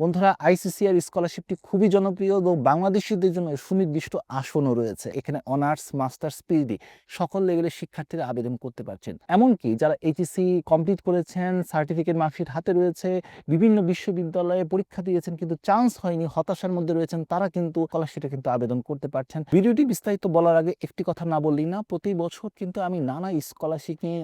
বন্ধুরা, আইসিসিআর স্কলারশিপটি খুবই জনপ্রিয় এবং বাংলাদেশিদের জন্য সুনির্দিষ্ট আসনও রয়েছে। এখানে অনার্স, মাস্টার্স, পিএইচডি সকল লেভেলের শিক্ষার্থীরা আবেদন করতে পারছেন। এমনকি যারা এইচএসসি কমপ্লিট করেছেন, সার্টিফিকেট মার্কশিট হাতে রয়েছে, বিভিন্ন বিশ্ববিদ্যালয়ে পরীক্ষা দিয়েছেন কিন্তু চান্স হয়নি, হতাশার মধ্যে রয়েছেন, তারা কিন্তু স্কলারশিপে কিন্তু আবেদন করতে পারছেন। ভিডিওটি বিস্তারিত বলার আগে একটি কথা না বললেই না, প্রতি বছর কিন্তু আমি নানা স্কলারশিপ নিয়ে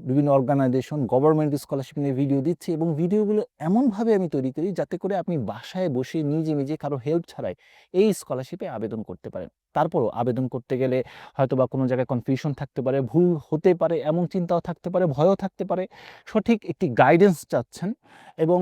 বিভিন্ন অর্গানাইজেশন, গভর্নমেন্ট স্কলারশিপ নিয়ে ভিডিও দিচ্ছি এবং ভিডিওগুলো এমনভাবে আমি তৈরি করি যাতে করে আপনি বাসায় বসে নিজে নিজে কারো হেল্প ছাড়াই এই স্কলারশিপে আবেদন করতে পারেন। তারপরও আবেদন করতে গেলে হয়তোবা কোনো জায়গায় কনফিউশন থাকতে পারে, ভুল হতে পারে, এমন চিন্তাও থাকতে পারে, ভয়ও থাকতে পারে। সঠিক একটি গাইডেন্স চাচ্ছেন এবং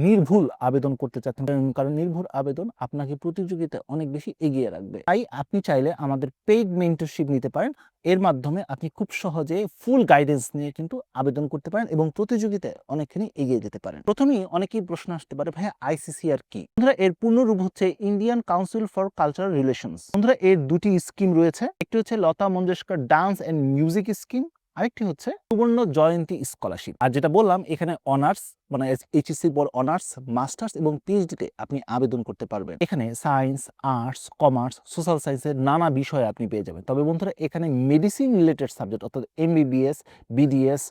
নির্ভুল আবেদন করতে চাচ্ছেন, কারণ নির্ভুল আবেদন আপনাকে প্রতিযোগিতায় অনেক বেশি এগিয়ে রাখবে। তাই আপনি চাইলে আমাদের পেইড মেন্টরশিপ নিতে পারেন। এর মাধ্যমে আপনি খুব সহজে ফুল গাইডেন্স নিয়ে কিন্তু আবেদন করতে পারেন এবং প্রতিযোগিতায় অনেকখানি এগিয়ে যেতে পারেন। প্রথমেই অনেকেই প্রশ্ন আসতে পারে, ভাইয়া আইসিসিআর কি? বন্ধুরা, এর পূর্ণরূপ হচ্ছে Indian council for cultural relations. বন্ধুরা, এর দুটি স্কিম রয়েছে। একটি হচ্ছে Lata Mangeshkar dance and music scheme, আরেকটি হচ্ছে সুবর্ণ জয়ন্তী স্কলারশিপ। আর যেটা বললাম, এখানে অনার্স মানে এইচএসসির পর অনার্স, মাস্টার্স এবং পিএইচডিতে আপনি আবেদন করতে পারবেন। এখানে সায়েন্স, আর্টস, কমার্স, সোশ্যাল সায়েন্সের নানা বিষয় আপনি পেয়ে যাবেন। তবে বন্ধুরা, এখানে মেডিসিন রিলেটেড সাবজেক্ট অর্থাৎ এমবিবিএস, বিডিএস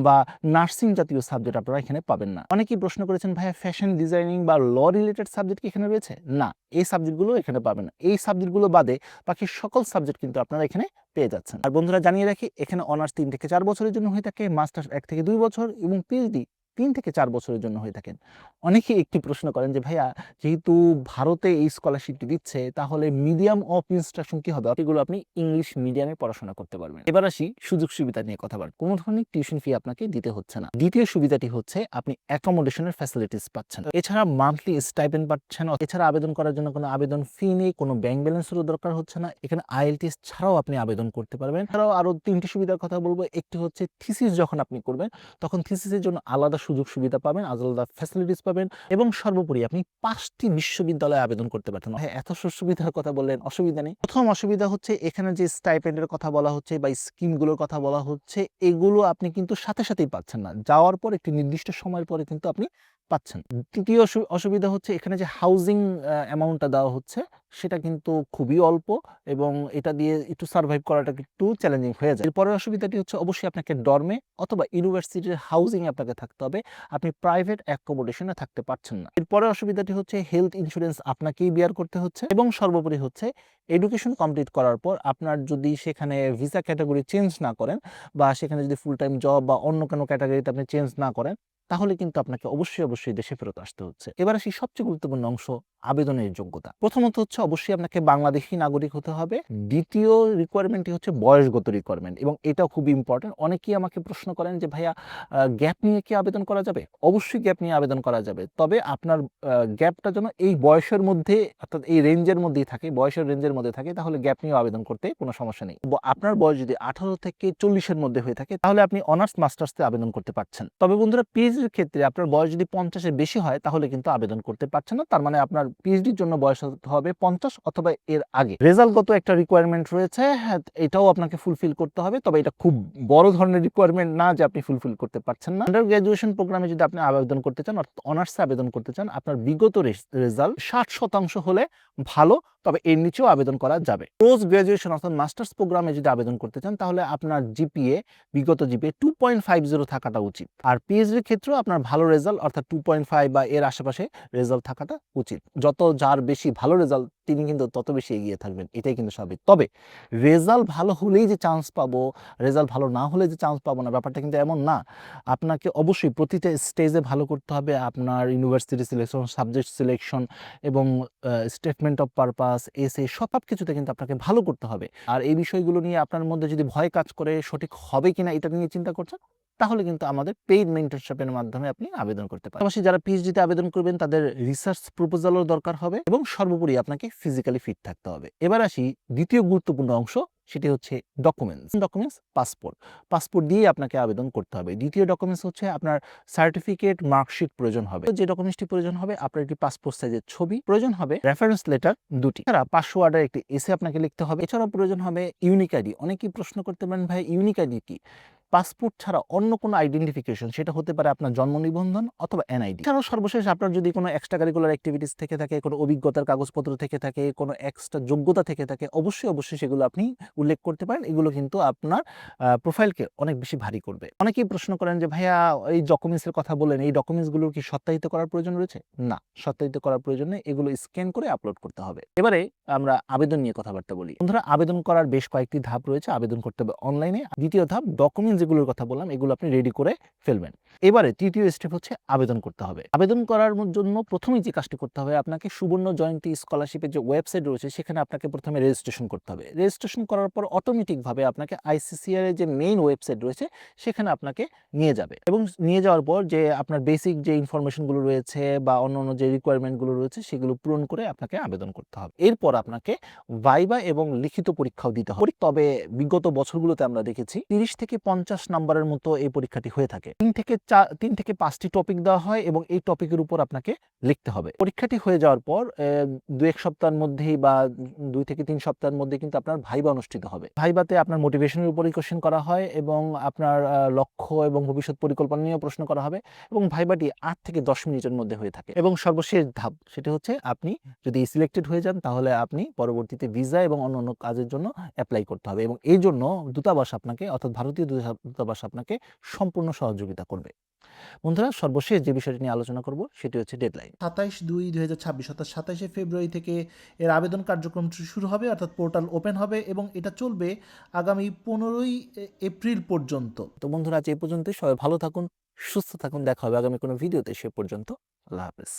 বা নার্সিং জাতীয় সাবজেক্ট আপনারা এখানে পাবেন না। অনেকেই প্রশ্ন করেছেন, ভাইয়া ফ্যাশন ডিজাইনিং বা ল রিলেটেড সাবজেক্ট কি এখানে রয়েছে? না, এই সাবজেক্টগুলো এখানে পাবেন না। এই সাবজেক্টগুলো বাদে বাকি সকল সাবজেক্ট কিন্তু আপনারা এখানে পেয়ে যাচ্ছেন। আর বন্ধুরা, জানিয়ে রাখি, এখানে অনার্স 3 থেকে 4 বছরের জন্য হয়ে থাকে, মাস্টার্স 1 থেকে 2 বছর এবং পিএইচডি 3 থেকে 4 বছরের জন্য হয়ে থাকেন। অনেকেই একটি প্রশ্ন করেন যে, ভাইয়া যেহেতু ভারতে এই স্কলারশিপটি দিচ্ছে, তাহলে মিডিয়াম অফ ইনস্ট্রাকশন কি হবে? এগুলো আপনি ইংলিশ মিডিয়ামে পড়াশোনা করতে পারবেন। এবার আসি সুযোগ সুবিধা নিয়ে কথা বলার। কোনো ধরনের টিউশন ফি আপনাকে দিতে হচ্ছে না। দ্বিতীয় সুবিধাটি হচ্ছে আপনি অ্যাকোমোডেশনের ফ্যাসিলিটিস পাচ্ছেন। এছাড়া মান্থলি স্টাইপেন্ড পাচ্ছেন। এছাড়া আবেদন করার জন্য কোনো আবেদন ফি নেই, কোনো ব্যাংক ব্যালেন্সেরও দরকার হচ্ছে না। এখানে আইএলটিএস ছাড়াও আপনি আবেদন করতে পারবেন। এছাড়াও আরো 3টি সুবিধার কথা বলবো। একটি হচ্ছে থিসিস যখন আপনি করবেন, তখন থিসিসের জন্য আলাদা সুযোগ সুবিধা পাবেন, আলাদা ফ্যাসিলিটিস পাবেন এবং সর্বোপরি আপনি 5টি বিশ্ববিদ্যালয়ে আবেদন করতে পারছেন। হ্যাঁ, এত সুবিধার কথা বললেন, অসুবিধা নেই। প্রথম অসুবিধা হচ্ছে এখানে যে স্টাইপেন্ডের কথা বলা হচ্ছে বা স্কিমগুলোর কথা বলা হচ্ছে, এগুলো আপনি কিন্তু সাথে সাথেই পাচ্ছেন না। যাওয়ার পর একটি নির্দিষ্ট সময়ের পরে কিন্তু আপনি পাচ্ছেন। তৃতীয় অসুবিধা হচ্ছে এখানে যে হাউজিং অ্যামাউন্টটা দেওয়া হচ্ছে, সেটা কিন্তু খুবই অল্প এবং এটা দিয়ে একটু সার্ভাইভ করাটা একটু চ্যালেঞ্জিং হয়ে যায়। এরপরের অসুবিধাটি হচ্ছে অবশ্যই আপনাকে ডর্মে অথবা ইউনিভার্সিটির হাউজিং এ আপনাকে থাকতে হবে। আপনি প্রাইভেট অ্যাকোমোডেশনে থাকতে পারছেন না। এরপরের অসুবিধাটি হচ্ছে হেলথ ইন্স্যুরেন্স আপনাকেই বিয়ার করতে হচ্ছে এবং সর্বোপরি হচ্ছে এডুকেশন কমপ্লিট করার পর আপনার যদি সেখানে ভিসা ক্যাটাগরি চেঞ্জ না করেন বা সেখানে যদি ফুল টাইম জব বা অন্য কোনো ক্যাটাগরিতে আপনি চেঞ্জ না করেন, তাহলে কিন্তু আপনাকে অবশ্যই দেশে ফেরত আসতে হচ্ছে। এবার আসি সবচেয়ে গুরুত্বপূর্ণ অংশ, আবেদনের যোগ্যতা। প্রথমত হচ্ছে অবশ্যই আপনাকে বাংলাদেশী নাগরিক হতে হবে। দ্বিতীয় রিকোয়ারমেন্টটি হচ্ছে বয়সগত রিকোয়ারমেন্ট এবং এটাও খুবই ইম্পর্টেন্ট। অনেকেই আমাকে প্রশ্ন করেন যে, ভাইয়া গ্যাপ নিয়ে কি আবেদন করা যাবে? অবশ্যই গ্যাপ নিয়ে আবেদন করা যাবে। তবে আপনার গ্যাপটা যেন এই বয়সের মধ্যে অর্থাৎ এই রেঞ্জের মধ্যেই থাকে, বয়সের রেঞ্জের মধ্যে থাকে, তাহলে গ্যাপ নিয়েও আবেদন করতে কোনো সমস্যা নেই। আপনার বয়স যদি 18 থেকে 40 এর মধ্যে হয়ে থাকে, তাহলে আপনি অনার্স মাস্টার্সে আবেদন করতে পারছেন। তবে বন্ধুরা, পিএইচডির ক্ষেত্রে আপনার বয়স যদি 50 এর বেশি হয়, তাহলে কিন্তু আবেদন করতে পারছেন না। তার মানে আপনার পিএইচডির জন্য বয়স হতে হবে 50 অথবা এর আগে। রেজাল্টগত একটা রিকোয়ারমেন্ট রয়েছে, হ্যাঁ, এটাও আপনাকে ফুলফিল করতে হবে। তবে এটা খুব বড় ধরনের রিকোয়ারমেন্ট না যে আপনি ফুলফিল করতে পারছেন না। আন্ডার গ্র্যাজুয়েশন প্রোগ্রামে যদি আপনি আবেদন করতে চান, অর্থাৎ অনার্সে আবেদন করতে চান, আপনার বিগত রেজাল্ট 60% হলে ভালো, তবে এর নিচেও আবেদন করা যাবে। পোস্ট গ্র্যাজুয়েশন অর্থাৎ মাস্টার্স প্রোগ্রামে যদি আবেদন করতে চান, তাহলে আপনার বিগত জিপিএ 2.50 থাকাটা উচিত। আর পিএইচডির ক্ষেত্রেও আপনার ভালো রেজাল্ট অর্থাৎ 2.5 বা এর আশেপাশে রেজাল্ট থাকাটা উচিত। যত যার বেশি ভালো রেজাল্ট, তিনি কিন্তু তত বেশি এগিয়ে থাকবেন, এটাই কিন্তু স্বাভাবিক। তবে রেজাল্ট ভালো হলেই যে চান্স পাবো, রেজাল্ট ভালো না হলে যে চান্স পাবো না, ব্যাপারটা কিন্তু এমন না। আপনাকে অবশ্যই প্রতিটা স্টেজে ভালো করতে হবে। আপনার ইউনিভার্সিটি সিলেকশন, সাবজেক্ট সিলেকশন এবং স্টেটমেন্ট অফ পারপাস, এসে সব কিছুতে কিন্তু আপনাকে ভালো করতে হবে। আর এই বিষয়গুলো নিয়ে আপনার মধ্যে যদি ভয় কাজ করে, সঠিক হবে কিনা এটা নিয়ে চিন্তা করছেন, তাহলে কিন্তু আমাদের পেইড মেন্টরশিপের মাধ্যমে আপনি আবেদন করতে পারেন। পাশাপাশি যারা পিএইচডিতে আবেদন করবেন, তাদের রিসার্চ প্রপোজালও দরকার হবে এবং সর্বোপরি আপনাকে ফিজিক্যালি ফিট থাকতে হবে। এবার আসি দ্বিতীয় গুরুত্বপূর্ণ অংশ, সেটি হচ্ছে ডকুমেন্টস। পাসপোর্ট দিয়ে আপনাকে আবেদন করতে হবে। দ্বিতীয় ডকুমেন্টস হচ্ছে আপনার সার্টিফিকেট, মার্কশিট প্রয়োজন হবে। যে ডকুমেন্টসটি প্রয়োজন হবে, আপনার একটি পাসপোর্ট সাইজের ছবি প্রয়োজন হবে, রেফারেন্স লেটার 2টি, এছাড়া 500 ওয়ার্ডের একটি এসে আপনাকে লিখতে হবে। এছাড়া প্রয়োজন হবে ইউনিক আইডি। অনেকেই প্রশ্ন করতে পারেন, ভাই ইউনিক আইডি কি? পাসপোর্ট ছাড়া অন্য কোনো আইডেন্টিফিকেশন, সেটা হতে পারে আপনার জন্ম নিবন্ধন অথবা এনআইডি। এছাড়াও সর্বশেষ আপনার যদি কোনো এক্সট্রা কারিকুলার অ্যাক্টিভিটিস থেকে থাকে, কোনো অভিজ্ঞতার কাগজপত্র থেকে থাকে, কোনো এক্সট্রা যোগ্যতা থেকে থাকে, অবশ্যই সেগুলো আপনি উল্লেখ করতে পারেন। এগুলো কিন্তু আপনার প্রোফাইলকে অনেক বেশি ভারী করবে। অনেকেই প্রশ্ন করেন যে ভাইয়া এই ডকুমেন্টসের কথা বলেন, এই ডকুমেন্টসগুলোর কি সত্যায়িত করার প্রয়োজন রয়েছে? না, সত্যায়িত করার প্রয়োজন নেই। এগুলো স্ক্যান করে আপলোড করতে হবে। এবারে আমরা আবেদন নিয়ে কথাবার্তা বলি। বন্ধুরা, আবেদন করার বেশ কয়েকটি ধাপ রয়েছে। আবেদন করতে হবে অনলাইনে। দ্বিতীয় ধাপ, ডকুমেন্টস যেগুলোর কথা বললাম এগুলো আপনি রেডি করে ফেলবেন। এবারে তৃতীয় স্টেপ হচ্ছে আবেদন করতে হবে। আবেদন করার জন্য প্রথমেই যে কাজটি করতে হবে, আপনাকে সুবর্ণ জয়ন্তী স্কলারশিপের যে ওয়েবসাইট রয়েছে সেখানে আপনাকে প্রথমে রেজিস্ট্রেশন করতে হবে। রেজিস্ট্রেশন করার পর অটোমেটিকভাবে আপনাকে আইসিসিআর এর যে মেইন ওয়েবসাইট রয়েছে সেখানে আপনাকে নিয়ে যাবে, এবং নিয়ে যাওয়ার পর যে আপনার বেসিক যে ইনফরমেশনগুলো রয়েছে বা অন্যান্য যে রিকোয়ারমেন্টগুলো রয়েছে সেগুলো পূরণ করে আপনাকে আবেদন করতে হবে। এরপর আপনাকে ভাইবা এবং লিখিত পরীক্ষাও দিতে হবে। তবে বিগত বছরগুলোতে আমরা দেখেছি 30 থেকে 50 নাম্বারের মতো এই পরীক্ষাটি হয়ে থাকে। 3 থেকে 5টি টপিক দেওয়া হয় এবং এই টপিকের উপর আপনাকে লিখতে হবে। পরীক্ষাটি হয়ে যাওয়ার পর 2-1 সপ্তাহের মধ্যেই বা 2 থেকে 3 সপ্তাহের মধ্যে কিন্তু আপনার ভাইবা অনুষ্ঠিত হবে। ভাইবাতে আপনার মোটিভেশনের উপর কোশ্চেন করা হয় এবং আপনার লক্ষ্য এবং ভবিষ্যৎ পরিকল্পনা নিয়েও প্রশ্ন করা হবে, এবং ভাইবাটি 8 থেকে 10 মিনিটের মধ্যে হয়ে থাকে। এবং সর্বশেষ ধাপ, সেটি হচ্ছে আপনি যদি সিলেক্টেড হয়ে যান তাহলে আপনি পরবর্তীতে ভিসা এবং অন্যান্য কাজের জন্য অ্যাপ্লাই করতে হবে, এবং এই জন্য দূতাবাস আপনাকে, অর্থাৎ ভারতীয় দূতাবাস আপনাকে সম্পূর্ণ সহযোগিতা করবে। বন্ধুরা, সর্বশেষ যে বিষয়টি নিয়ে আলোচনা করব সেটি হচ্ছে ডেডলাইন। 27/2/2026 অর্থাৎ 27শে ফেব্রুয়ারি থেকে এর আবেদন কার্যক্রম শুরু হবে, অর্থাৎ পোর্টাল ওপেন হবে এবং এটা চলবে আগামী 15ই এপ্রিল পর্যন্ত। তো বন্ধুরা, আজ এই পর্যন্তই। সবাই ভালো থাকুন, সুস্থ থাকুন। দেখা হবে আগামী কোনো ভিডিওতে। সে পর্যন্ত আল্লাহ হাফেজ।